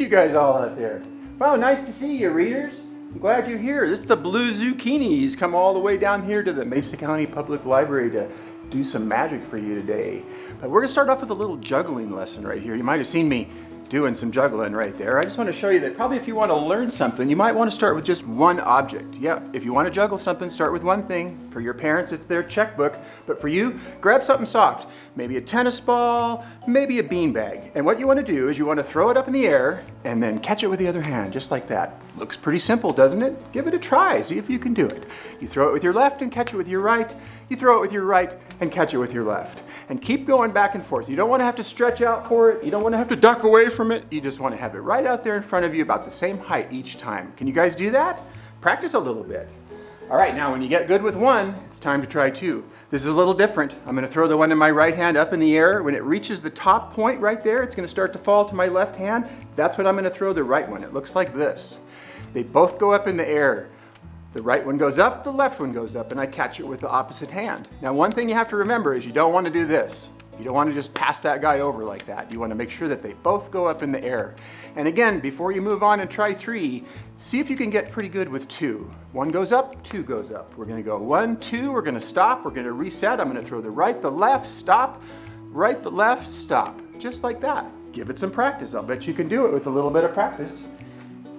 you guys all out there. Wow, nice to see you, readers. I'm glad you're here. This is the Blue Zucchinni. He's come all the way down here to the Mesa County Public Library to do some magic for you today. But we're gonna start off with a little juggling lesson right here. You might have seen me doing some juggling right there. I just want to show you that probably if you want to learn something, you might want to start with just one object. Yeah, if you want to juggle something, start with one thing. For your parents, it's their checkbook. But for you, grab something soft. Maybe a tennis ball, maybe a beanbag. And what you want to do is you want to throw it up in the air and then catch it with the other hand, just like that. Looks pretty simple, doesn't it? Give it a try, see if you can do it. You throw it with your left and catch it with your right. You throw it with your right and catch it with your left. And keep going back and forth. You don't want to have to stretch out for it. You don't want to have to duck away from it. You just want to have it right out there in front of you about the same height each time. Can you guys do that? Practice a little bit. All right, now when you get good with one, it's time to try two. This is a little different. I'm going to throw the one in my right hand up in the air. When it reaches the top point right there, it's going to start to fall to my left hand. That's when I'm going to throw the right one. It looks like this. They both go up in the air. The right one goes up, the left one goes up, and I catch it with the opposite hand. Now, one thing you have to remember is you don't want to do this. You don't want to just pass that guy over like that. You want to make sure that they both go up in the air. And again, before you move on and try three, see if you can get pretty good with two. One goes up, two goes up. We're going to go 1, 2, we're going to stop, we're going to reset. I'm going to throw the right, the left, stop, right, the left, stop. Just like that. Give it some practice. I'll bet you can do it with a little bit of practice.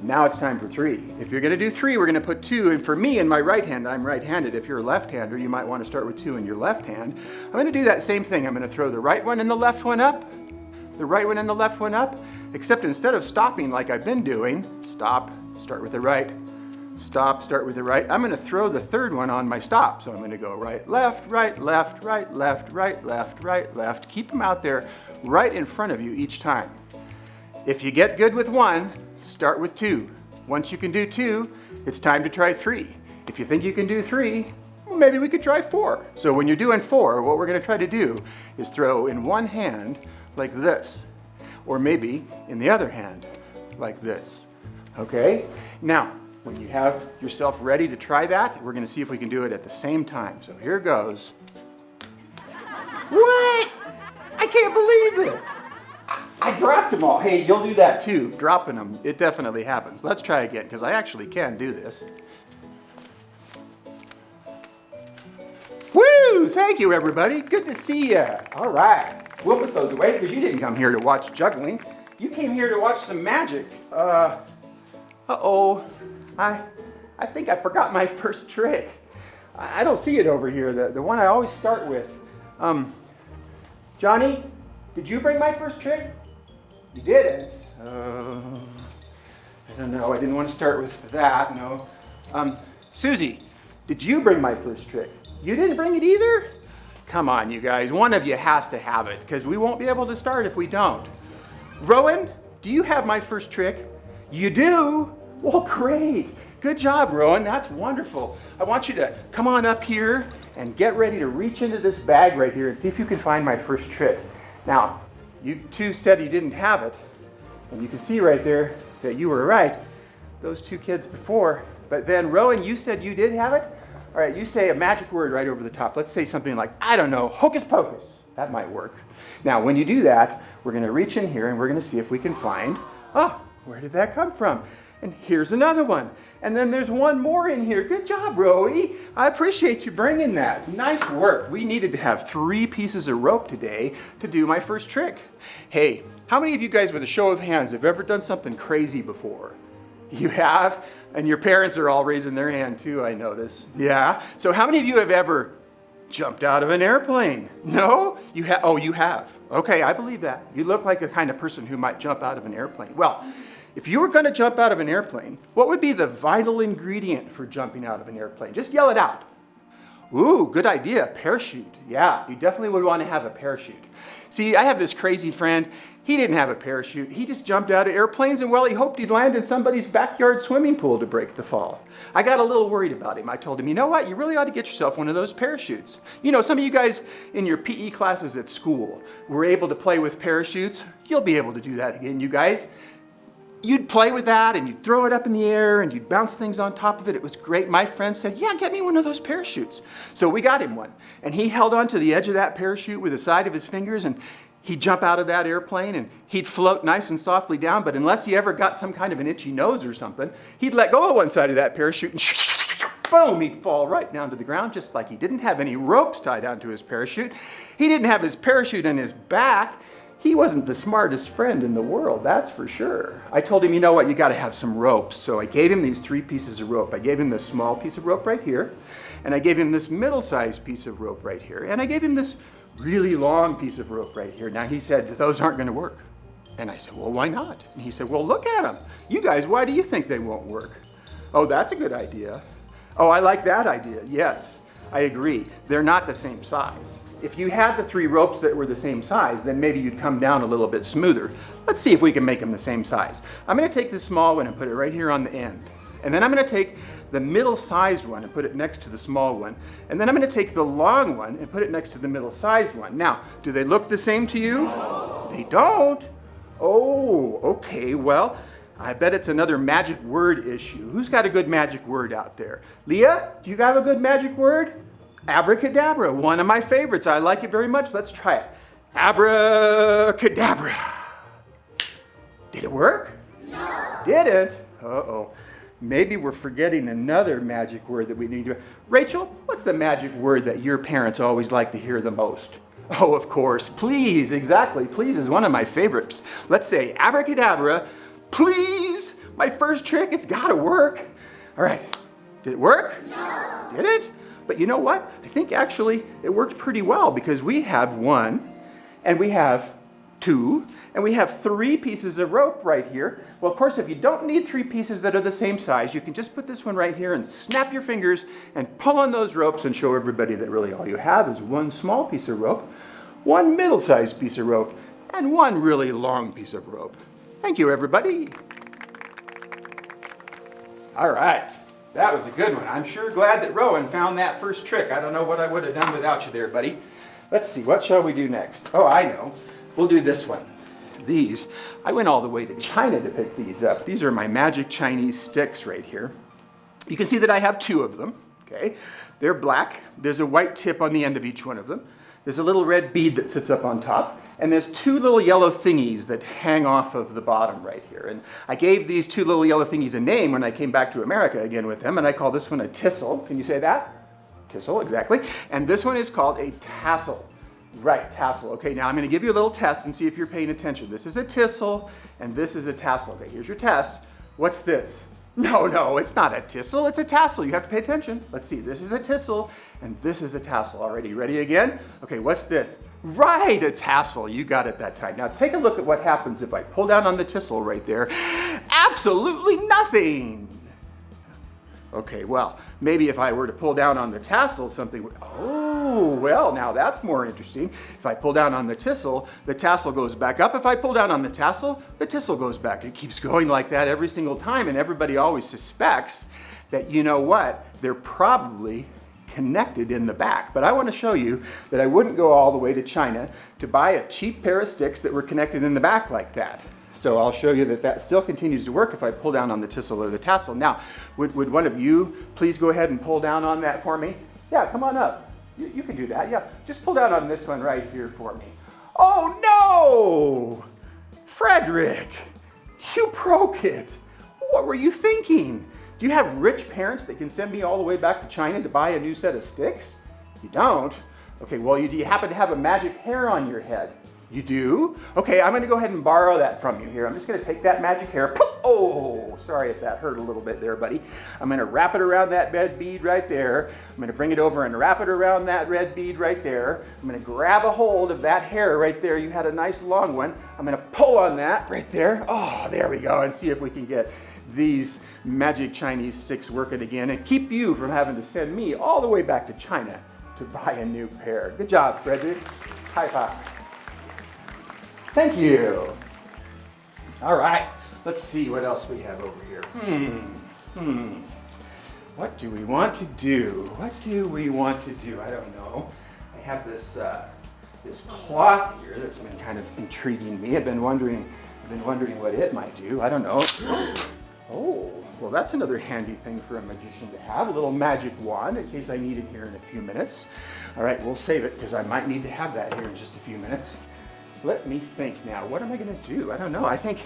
Now it's time for three. If you're going to do three, we're going to put two. And for me, in my right hand, I'm right-handed. If you're a left-hander, you might want to start with two in your left hand. I'm going to do that same thing. I'm going to throw the right one and the left one up, the right one and the left one up, except instead of stopping like I've been doing, stop, start with the right, stop, start with the right, I'm going to throw the third one on my stop. So I'm going to go right, left, right, left, right, left, right, left, right, left. Keep them out there right in front of you each time. If you get good with one, start with two. Once you can do two, it's time to try three. If you think you can do three, well, maybe we could try four. So when you're doing four, what we're going to try to do is throw in one hand like this, or maybe in the other hand like this. Okay? Now, when you have yourself ready to try that, we're going to see if we can do it at the same time. So here goes. What? I can't believe it. I dropped them all. Hey, you'll do that too, dropping them. It definitely happens. Let's try again, because I actually can do this. Woo! Thank you, everybody. Good to see you. All right. We'll put those away, because you didn't come here to watch juggling. You came here to watch some magic. Uh-oh. I think I forgot my first trick. I don't see it over here, the one I always start with. Johnny, did you bring my first trick? You didn't? I don't know. I didn't want to start with that, no. Susie, did you bring my first trick? You didn't bring it either? Come on, you guys. One of you has to have it, because we won't be able to start if we don't. Rowan, do you have my first trick? You do? Well, great. Good job, Rowan. That's wonderful. I want you to come on up here and get ready to reach into this bag right here and see if you can find my first trick. Now, you two said you didn't have it, and you can see right there that you were right, those two kids before. But then, Rowan, you said you did have it? All right, you say a magic word right over the top. Let's say something like, I don't know, hocus pocus. That might work. Now, when you do that, we're going to reach in here and we're going to see if we can find, where did that come from? And here's another one. And then there's one more in here. Good job, Rowie. I appreciate you bringing that. Nice work. We needed to have 3 pieces of rope today to do my first trick. Hey, how many of you guys with a show of hands have ever done something crazy before? You have? And your parents are all raising their hand too, I notice. Yeah? So how many of you have ever jumped out of an airplane? No? You have? Oh, you have. Okay, I believe that. You look like the kind of person who might jump out of an airplane. Well, if you were going to jump out of an airplane, what would be the vital ingredient for jumping out of an airplane? Just yell it out. Ooh, good idea, parachute. Yeah, you definitely would want to have a parachute. See, I have this crazy friend. He didn't have a parachute. He just jumped out of airplanes and, well, he hoped he'd land in somebody's backyard swimming pool to break the fall. I got a little worried about him. I told him, you know what? You really ought to get yourself one of those parachutes. You know, some of you guys in your PE classes at school were able to play with parachutes. You'll be able to do that again, you guys. You'd play with that and you'd throw it up in the air and you'd bounce things on top of it. It was great. My friend said, yeah, get me one of those parachutes. So we got him one. And he held on to the edge of that parachute with the side of his fingers, and he'd jump out of that airplane and he'd float nice and softly down, but unless he ever got some kind of an itchy nose or something, he'd let go of one side of that parachute and boom, he'd fall right down to the ground, just like he didn't have any ropes tied onto his parachute. He didn't have his parachute in his back. He wasn't the smartest friend in the world, that's for sure. I told him, you know what, you gotta have some ropes. So I gave him these 3 pieces of rope. I gave him this small piece of rope right here, and I gave him this middle-sized piece of rope right here, and I gave him this really long piece of rope right here. Now he said, those aren't gonna work. And I said, well, why not? And he said, well, look at them. You guys, why do you think they won't work? Oh, that's a good idea. Oh, I like that idea. Yes, I agree. They're not the same size. If you had the 3 ropes that were the same size, then maybe you'd come down a little bit smoother. Let's see if we can make them the same size. I'm gonna take the small one and put it right here on the end. And then I'm gonna take the middle-sized one and put it next to the small one. And then I'm gonna take the long one and put it next to the middle-sized one. Now, do they look the same to you? No. They don't? Oh, okay, well, I bet it's another magic word issue. Who's got a good magic word out there? Leah, do you have a good magic word? Abracadabra, one of my favorites. I like it very much. Let's try it. Abracadabra. Did it work? No. Didn't? Uh-oh. Maybe we're forgetting another magic word that we need to... Rachel, what's the magic word that your parents always like to hear the most? Oh, of course. Please, exactly. Please is one of my favorites. Let's say abracadabra. Please, my first trick, it's gotta work. All right, did it work? No. Did it? But you know what? I think actually it worked pretty well because we have 1, and we have 2, and we have 3 pieces of rope right here. Well, of course, if you don't need 3 pieces that are the same size, you can just put this one right here and snap your fingers and pull on those ropes and show everybody that really all you have is 1 small piece of rope, 1 middle-sized piece of rope, and 1 really long piece of rope. Thank you, everybody. All right, that was a good one. I'm sure glad that Rowan found that first trick. I don't know what I would have done without you there, buddy. Let's see, what shall we do next? Oh, I know. We'll do this one. These, I went all the way to China to pick these up. These are my magic Chinese sticks right here. You can see that I have 2 of them, okay? They're black. There's a white tip on the end of each one of them. There's a little red bead that sits up on top. And there's 2 little yellow thingies that hang off of the bottom right here. And I gave these 2 little yellow thingies a name when I came back to America again with them, and I call this one a tissel. Can you say that? Tissel, exactly. And this one is called a tassel. Right, tassel. Okay, now I'm gonna give you a little test and see if you're paying attention. This is a tissel, and this is a tassel. Okay, here's your test. What's this? No, it's not a tissel, it's a tassel. You have to pay attention. Let's see, this is a tissel, and this is a tassel. Already, ready again? Okay, what's this? Right, a tassel. You got it that time. Now take a look at what happens if I pull down on the tissel right there. Absolutely nothing. Okay, well, maybe if I were to pull down on the tassel, something would, oh, well, now that's more interesting. If I pull down on the tassel goes back up. If I pull down on the tassel goes back. It keeps going like that every single time, and everybody always suspects that, you know what, they're probably connected in the back. But I want to show you that I wouldn't go all the way to China to buy a cheap pair of sticks that were connected in the back like that. So I'll show you that that still continues to work if I pull down on the tissel or the tassel. Now, would one of you please go ahead and pull down on that for me? Yeah, come on up. You can do that, yeah. Just pull down on this one right here for me. Oh no! Frederick, you broke it. What were you thinking? Do you have rich parents that can send me all the way back to China to buy a new set of sticks? You don't? Okay, well, do you happen to have a magic hair on your head? You do? Okay, I'm gonna go ahead and borrow that from you here. I'm just gonna take that magic hair. Oh, sorry if that hurt a little bit there, buddy. I'm gonna wrap it around that red bead right there. I'm gonna bring it over and wrap it around that red bead right there. I'm gonna grab a hold of that hair right there. You had a nice long one. I'm gonna pull on that right there. Oh, there we go, and see if we can get these magic Chinese sticks working again and keep you from having to send me all the way back to China to buy a new pair. Good job, Frederick. High five. Thank you. All right, let's see what else we have over here. What do we want to do? What do we want to do? I don't know. I have this this cloth here that's been kind of intriguing me. I've been wondering what it might do. I don't know. Oh, well, that's another handy thing for a magician to have, a little magic wand in case I need it here in a few minutes. All right, we'll save it because I might need to have that here in just a few minutes. let me think now. What am I gonna do? I don't know. I think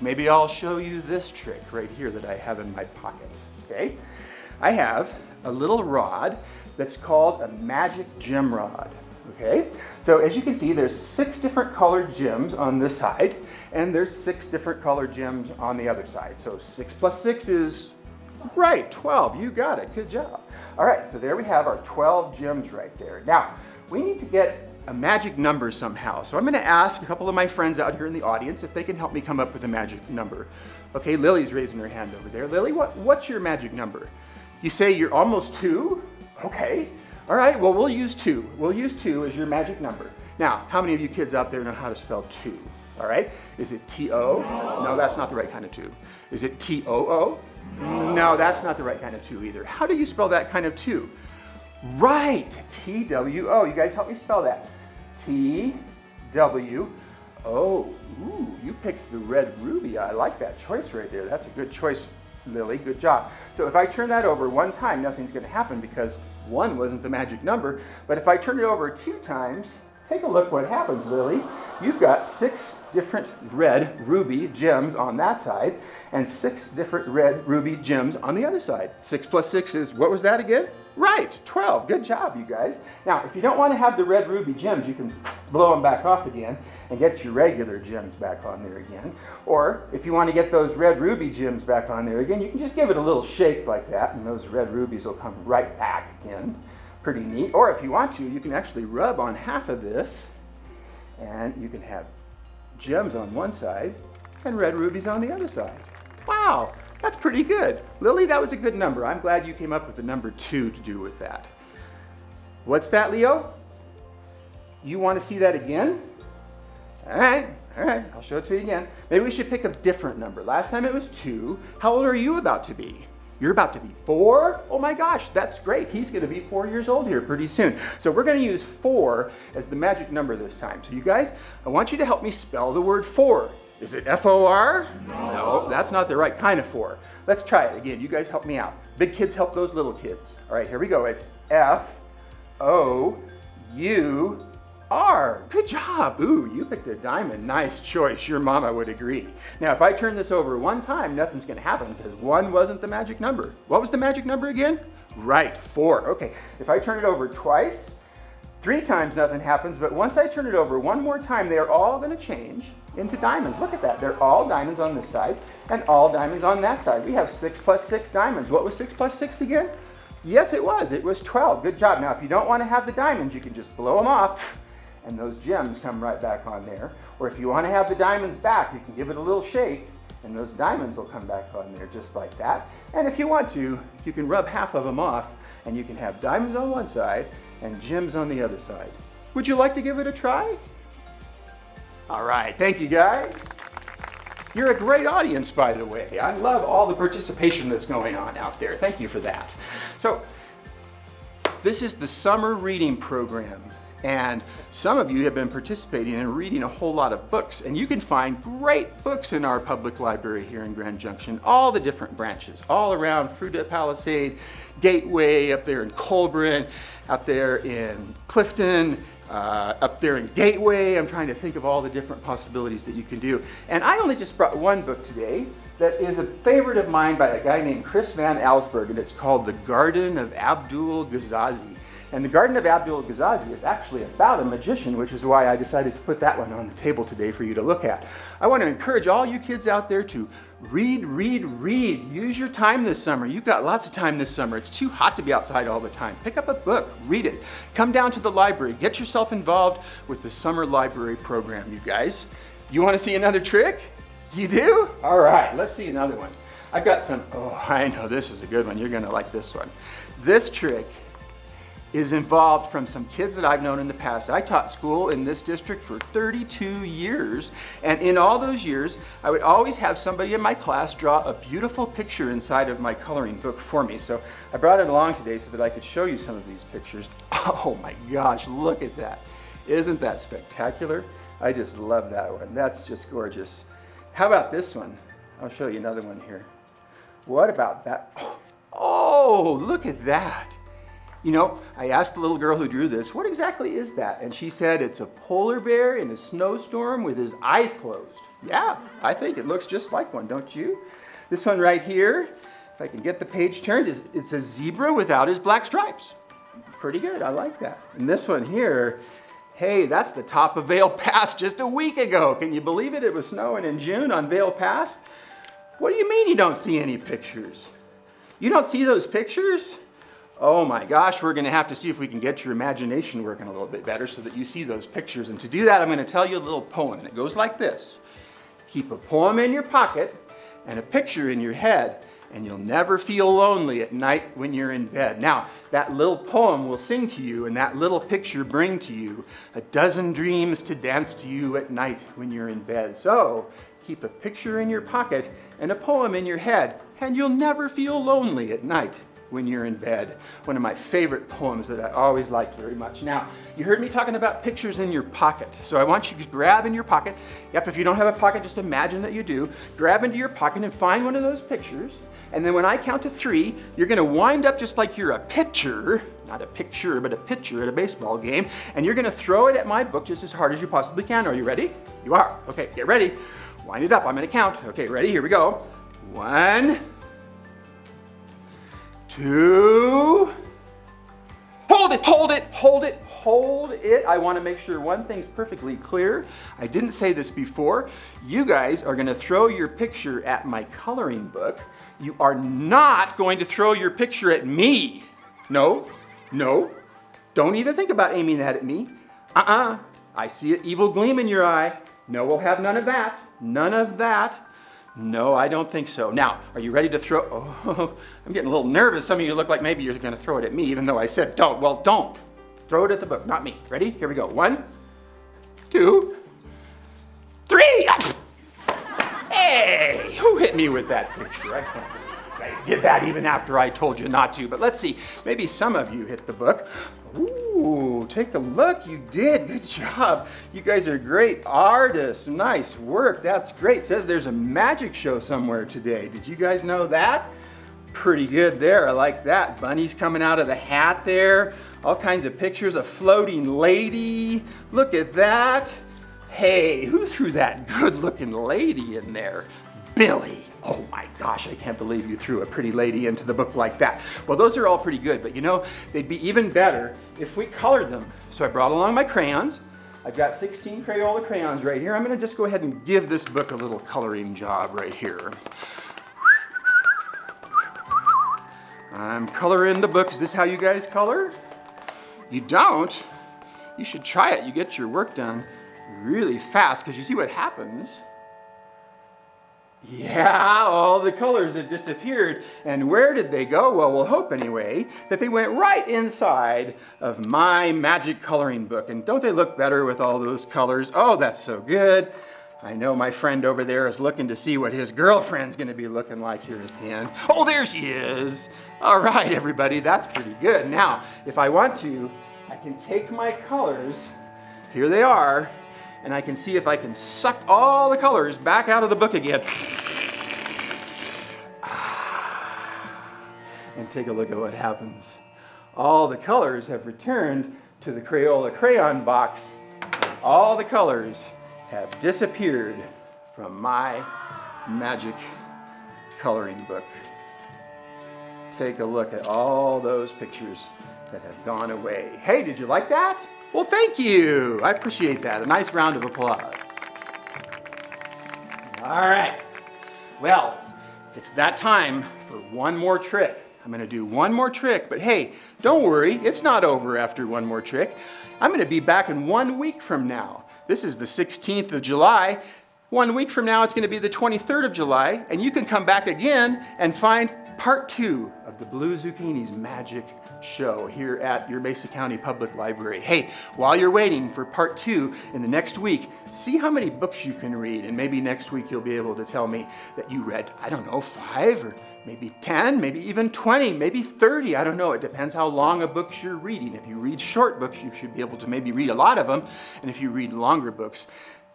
maybe I'll show you this trick right here that I have in my pocket, okay? I have a little rod that's called a magic gem rod, okay? So as you can see, there's 6 different colored gems on this side, and there's 6 different colored gems on the other side. So 6 plus 6 is, right, 12. You got it. Good job. All right, so there we have our 12 gems right there. Now, we need to get a magic number somehow. So I'm gonna ask a couple of my friends out here in the audience if they can help me come up with a magic number. Okay, Lily's raising her hand over there. Lily, what's your magic number? You say you're almost 2? Okay. All right, well, we'll use 2. We'll use 2 as your magic number. Now, how many of you kids out there know how to spell 2? All right, is it T-O? No, that's not the right kind of 2. Is it T-O-O? No, that's not the right kind of 2 either. How do you spell that kind of 2? Right, T-W-O. You guys help me spell that. T-W-O. Ooh, you picked the red ruby. I like that choice right there. That's a good choice, Lily. Good job. So if I turn that over 1 time, nothing's going to happen because 1 wasn't the magic number. But if I turn it over 2 times, take a look what happens, Lily. You've got 6 different red ruby gems on that side and 6 different red ruby gems on the other side. 6 plus 6 is, what was that again? Right, 12. Good job, you guys. Now, if you don't want to have the red ruby gems, you can blow them back off again and get your regular gems back on there again. Or if you want to get those red ruby gems back on there again, you can just give it a little shake like that and those red rubies will come right back again. Pretty neat. Or if you want to, you can actually rub on half of this and you can have gems on one side and red rubies on the other side. Wow, that's pretty good. Lily, that was a good number. I'm glad you came up with the number 2 to do with that. What's that, Leo? You want to see that again? All right, I'll show it to you again. Maybe we should pick a different number. Last time it was 2. How old are you about to be? You're about to be 4? Oh my gosh, that's great. He's going to be 4 years old here pretty soon. So we're going to use 4 as the magic number this time. So you guys, I want you to help me spell the word 4. Is it F-O-R? No, that's not the right kind of 4. Let's try it again. You guys help me out. Big kids help those little kids. All right, here we go. It's F-O-U-R. Good job. Ooh, you picked a diamond. Nice choice. Your mama would agree. Now, if I turn this over 1 time, nothing's going to happen because 1 wasn't the magic number. What was the magic number again? Right, 4. Okay, if I turn it over twice, 3 times nothing happens, but once I turn it over 1 more time, they're all going to change into diamonds. Look at that. They're all diamonds on this side and all diamonds on that side. We have 6 plus 6 diamonds. What was 6 plus 6 again? Yes, it was. It was 12. Good job. Now, if you don't want to have the diamonds, you can just blow them off and those gems come right back on there. Or if you want to have the diamonds back, you can give it a little shake and those diamonds will come back on there just like that. And if you want to, you can rub half of them off and you can have diamonds on one side and gems on the other side. Would you like to give it a try? All right, thank you guys. You're a great audience, by the way. I love all the participation that's going on out there. Thank you for that. So, this is the summer reading program. And some of you have been participating and reading a whole lot of books. And you can find great books in our public library here in Grand Junction, all the different branches, all around Fruita Palisade, Gateway, up there in Colburn, out there in Clifton, up there in Gateway. I'm trying to think of all the different possibilities that you can do. And I only just brought one book today that is a favorite of mine by a guy named Chris Van Allsburg, and it's called The Garden of Abdul Ghazazi. And The Garden of Abdul Ghazazi is actually about a magician, which is why I decided to put that one on the table today for you to look at. I want to encourage all you kids out there to read, read, read. Use your time this summer. You've got lots of time this summer. It's too hot to be outside all the time. Pick up a book, read it. Come down to the library. Get yourself involved with the summer library program, you guys. You want to see another trick? You do? All right, let's see another one. I've got some, oh, I know this is a good one. You're going to like this one. This trick is involved from some kids that I've known in the past. I taught school in this district for 32 years, and in all those years, I would always have somebody in my class draw a beautiful picture inside of my coloring book for me. So I brought it along today so that I could show you some of these pictures. Oh my gosh, look at that. Isn't that spectacular? I just love that one. That's just gorgeous. How about this one? I'll show you another one here. What about that? Oh, look at that. You know, I asked the little girl who drew this, what exactly is that? And she said it's a polar bear in a snowstorm with his eyes closed. Yeah, I think it looks just like one, don't you? This one right here, if I can get the page turned, it's a zebra without his black stripes. Pretty good, I like that. And this one here, hey, that's the top of Vail Pass just a week ago. Can you believe it? It was snowing in June on Vail Pass. What do you mean you don't see any pictures? You don't see those pictures? Oh my gosh, we're gonna have to see if we can get your imagination working a little bit better so that you see those pictures. And to do that, I'm gonna tell you a little poem, and it goes like this. Keep a poem in your pocket and a picture in your head, and you'll never feel lonely at night when you're in bed. Now, that little poem will sing to you, and that little picture bring to you a dozen dreams to dance to you at night when you're in bed. So, keep a picture in your pocket and a poem in your head, and you'll never feel lonely at night when you're in bed. One of my favorite poems that I always liked very much. Now, you heard me talking about pictures in your pocket. So I want you to grab in your pocket. Yep, if you don't have a pocket, just imagine that you do. Grab into your pocket and find one of those pictures. And then when I count to 3, you're gonna wind up just like you're a pitcher, not a picture, but a pitcher at a baseball game. And you're gonna throw it at my book just as hard as you possibly can. Are you ready? You are. Okay, get ready. Wind it up, I'm gonna count. Okay, ready? Here we go. 1, 2, hold it, hold it, hold it, hold it. I want to make sure one thing's perfectly clear. I didn't say this before. You guys are going to throw your picture at my coloring book. You are not going to throw your picture at me. No, no. Don't even think about aiming that at me. I see an evil gleam in your eye. No, we'll have none of that. None of that. No, I don't think so. Now, are you ready to throw? Oh, I'm getting a little nervous. Some of you look like maybe you're going to throw it at me, even though I said don't. Well, don't. Throw it at the book, not me. Ready? Here we go. 1, 2, 3. Hey, who hit me with that picture? I can't believe you guys did that even after I told you not to. But let's see. Maybe some of you hit the book. Ooh, take a look. You did. Good job. You guys are great artists. Nice work. That's great. It says there's a magic show somewhere today. Did you guys know that? Pretty good there. I like that. Bunnies coming out of the hat there. All kinds of pictures. A floating lady. Look at that. Hey, who threw that good-looking lady in there? Billy. Oh my gosh, I can't believe you threw a pretty lady into the book like that. Well, those are all pretty good, but you know, they'd be even better if we colored them. So I brought along my crayons. I've got 16 Crayola crayons right here. I'm gonna just go ahead and give this book a little coloring job right here. I'm coloring the book. Is this how you guys color? You don't? You should try it. You get your work done really fast, because you see what happens. Yeah, all the colors have disappeared. And where did they go? Well, we'll hope anyway that they went right inside of my magic coloring book. And don't they look better with all those colors? Oh, that's so good. I know my friend over there is looking to see what his girlfriend's going to be looking like here at the end. Oh, there she is. All right, everybody, that's pretty good. Now, if I want to, I can take my colors, here they are, and I can see if I can suck all the colors back out of the book again. And take a look at what happens. All the colors have returned to the Crayola crayon box. All the colors have disappeared from my magic coloring book. Take a look at all those pictures that have gone away. Hey, did you like that? Well, thank you. I appreciate that. A nice round of applause. All right. Well, it's that time for one more trick. I'm going to do one more trick, but hey, don't worry. It's not over after one more trick. I'm going to be back in 1 week from now. This is the 16th of July. 1 week from now, it's going to be the 23rd of July, and you can come back again and find part 2 of the Blue Zucchinni's magic show here at your Mesa County Public Library. Hey, while you're waiting for part 2 in the next week, see how many books you can read, and maybe next week you'll be able to tell me that you read, I don't know, 5 or maybe 10, maybe even 20, maybe 30. I don't know. It depends how long a book you're reading. If you read short books, you should be able to maybe read a lot of them, and if you read longer books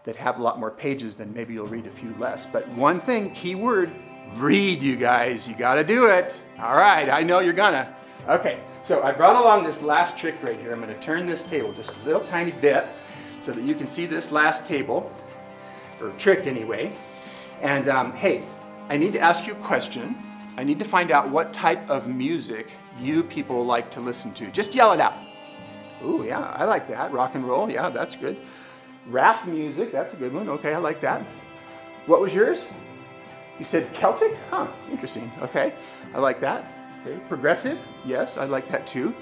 that have a lot more pages, then maybe you'll read a few less. But one thing, key word, read, you guys. You gotta do it. All right, I know you're gonna. Okay, So I brought along this last trick right here. I'm going to turn this table just a little tiny bit so that you can see this last table, or trick anyway. And hey, I need to ask you a question. I need to find out what type of music you people like to listen to. Just yell it out. Ooh, yeah, I like that. Rock and roll, yeah, that's good. Rap music, that's a good one. Okay, I like that. What was yours? You said Celtic? Huh, interesting. Okay, I like that. Okay, progressive? Yes, I like that too.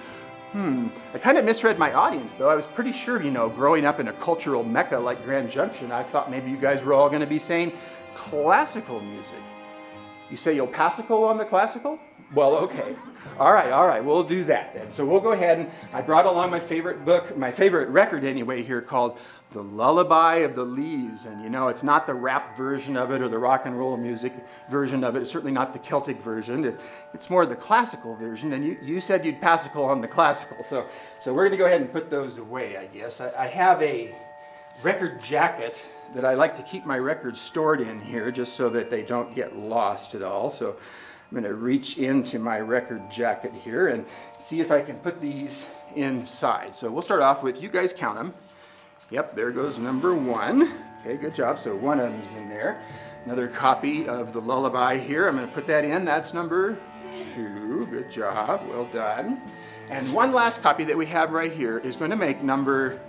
I kind of misread my audience though. I was pretty sure, you know, growing up in a cultural mecca like Grand Junction, I thought maybe you guys were all going to be saying classical music. You say you'll passical on the classical? Well, okay. All right, we'll do that then. So we'll go ahead and I brought along my favorite book, my favorite record anyway here called The Lullaby of the Leaves. And you know, it's not the rap version of it or the rock and roll music version of it. It's certainly not the Celtic version. It's more the classical version. And you said you'd passical on the classical. So we're going to go ahead and put those away, I guess. I have a record jacket that I like to keep my records stored in here just so that they don't get lost at all. So I'm going to reach into my record jacket here and see if I can put these inside. So we'll start off with, you guys count them. Yep, there goes number 1. Okay, good job. So one of them's in there. Another copy of the Lullaby here. I'm going to put that in. That's number 2. Good job. Well done. And one last copy that we have right here is going to make number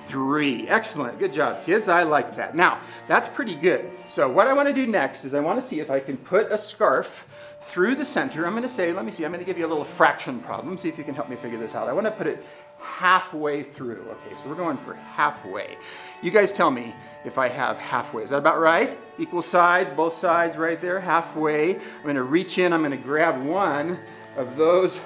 3. Excellent. Good job, kids. I like that. Now, that's pretty good. So what I want to do next is I want to see if I can put a scarf through the center. I'm going to say, let me see, I'm going to give you a little fraction problem. See if you can help me figure this out. I want to put it halfway through. Okay, so we're going for halfway. You guys tell me if I have halfway. Is that about right? Equal sides, both sides right there, halfway. I'm going to reach in, I'm going to grab one of those,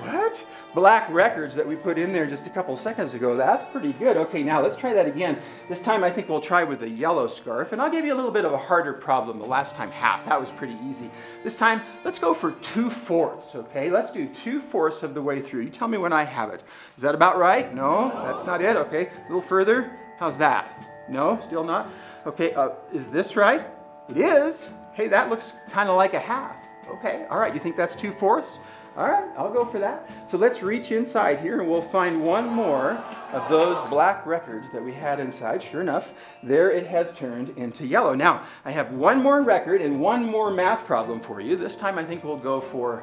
what? Black records that we put in there just a couple seconds ago. That's pretty good. Okay, now let's try that again. This time I think we'll try with a yellow scarf, and I'll give you a little bit of a harder problem. The last time half, that was pretty easy. This time, let's go for 2/4, okay? Let's do 2/4 of the way through. You tell me when I have it. Is that about right? No, that's not it. Okay, a little further. How's that? No, still not? Okay, is this right? It is. Hey, that looks kind of like a half. Okay, all right, you think that's 2/4? All right, I'll go for that. So let's reach inside here and we'll find one more of those black records that we had inside. Sure enough, there it has turned into yellow. Now, I have one more record and one more math problem for you. This time I think we'll go for,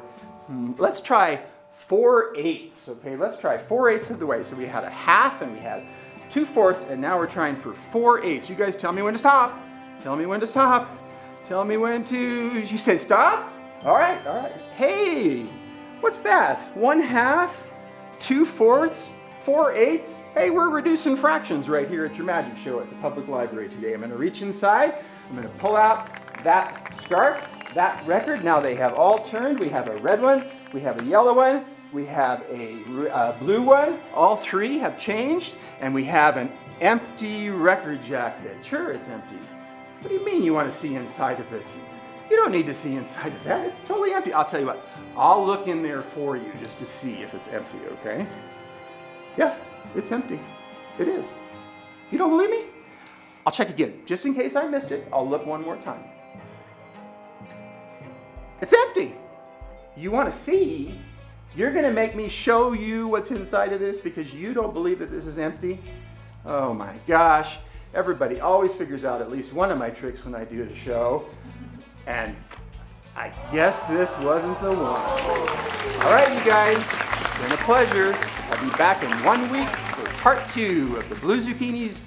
let's try 4/8. Okay, let's try 4/8 of the way. So we had a half and we had 2/4, and now we're trying for 4/8. You guys tell me when to stop. Tell me when to stop. Tell me when to, you say stop? All right, all right. Hey! What's that? 1/2, 2/4, 4/8? Hey, we're reducing fractions right here at your magic show at the public library today. I'm going to reach inside. I'm going to pull out that scarf, that record. Now they have all turned. We have a red one. We have a yellow one. We have a blue one. All 3 have changed. And we have an empty record jacket. Sure, it's empty. What do you mean you want to see inside of it? You don't need to see inside of that. It's totally empty. I'll tell you what. I'll look in there for you just to see if it's empty, okay? Yeah, it's empty. It is. You don't believe me? I'll check again. Just in case I missed it, I'll look one more time. It's empty. You want to see? You're going to make me show you what's inside of this because you don't believe that this is empty? Oh my gosh. Everybody always figures out at least one of my tricks when I do the show. And I guess this wasn't the one. All right, you guys, it's been a pleasure. I'll be back in 1 week for part 2 of the Blue Zucchinni's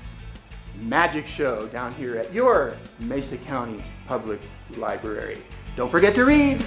magic show down here at your Mesa County Public Library. Don't forget to read.